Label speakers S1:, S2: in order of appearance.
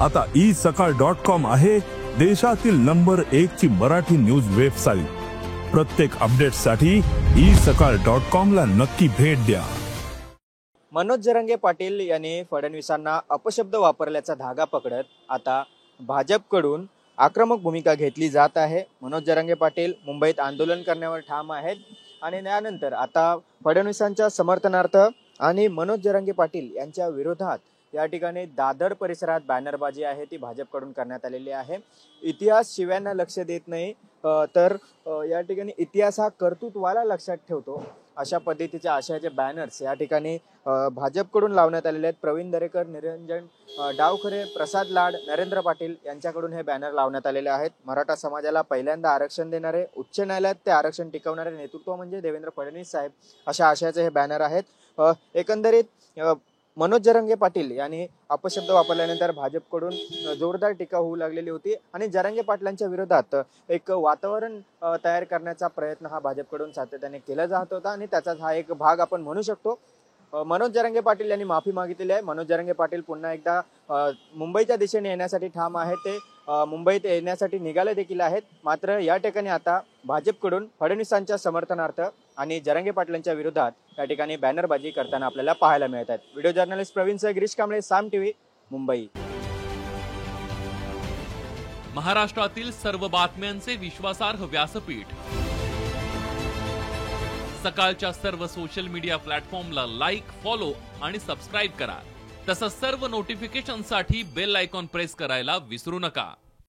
S1: आता isakal.com आहे देशातील नंबर 1 ची मराठी न्यूज वेबसाईट। प्रत्येक अपडेटसाठी isakal.com ला नक्की भेट द्या।
S2: मनोज जरांगे पाटील यांनी फडणवीसांना अपशब्द वापरल्याचा धागा पकडत आता भाजपकडून आक्रमक भूमिका घेतली जात आहे। मनोज जरांगे पाटील मुंबईत आंदोलन करण्यावर ठाम आहेत आणि त्यानंतर आता फडणवीसांच्या समर्थनार्थ आणि मनोज जरांगे पाटील यांच्या विरोधात या ठिकाणी दादर परिसरात बॅनरबाजी आहे ती भाजपकडून करण्यात आलेली आहे। इतिहास शिव्यांना लक्ष देत नाही तर या ठिकाणी इतिहास हा कर्तृत्वाला लक्षात ठेवतो अशा पद्धतीचे आशयाचे बॅनर्स या ठिकाणी भाजपकडून लावण्यात आलेले आहेत। प्रवीण दरेकर, निरंजन डावखरे, प्रसाद लाड, नरेंद्र पाटील यांच्याकडून हे बॅनर लावण्यात आलेले आहेत। मराठा समाजाला पहिल्यांदा आरक्षण देणारे, उच्च न्यायालयात ते आरक्षण टिकवणारे नेतृत्व म्हणजे देवेंद्र फडणवीस साहेब अशा आशयाचे हे बॅनर आहेत। एकंदरीत मनोज जरांगे पाटील यांनी अपशब्द वापरल्यानंतर भाजपकडून जोरदार टीका होऊ लागलेली होती आणि जरांगे पाटलांच्या विरोधात एक वातावरण तयार करण्याचा प्रयत्न हा भाजपकडून सातत्याने केला जात होता आणि त्याचाच हा एक भाग आपण म्हणू शकतो। मनोज जरांगे पाटील यांनी माफी मागितलेली आहे। मनोज जरांगे पाटील पुन्हा एकदा मुंबईच्या दिशेने येण्यासाठी ठाम आहेत। ते मुंबईत येण्यासाठी निघाले देखील आहेत। मात्र या ठिकाणी आता भाजपकडून फडणवीसांच्या समर्थनार्थ आणि जरांगे पाटलांच्या विरोधात या ठिकाणी बॅनरबाजी करताना आपल्याला पाहायला मिळत आहेत। व्हिडिओ जर्नलिस्ट प्रवीण सह गिरीश कांबळे, साम टीव्ही, मुंबई।
S3: महाराष्ट्रातील सर्व बातम्यांचे विश्वासार्ह व्यासपीठ सकाळच्या सर्व सोशल मीडिया प्लॅटफॉर्मला लाईक, फॉलो आणि सबस्क्राईब करा। तसंच सर्व नोटिफिकेशनसाठी बेल आयकॉन प्रेस करायला विसरू नका।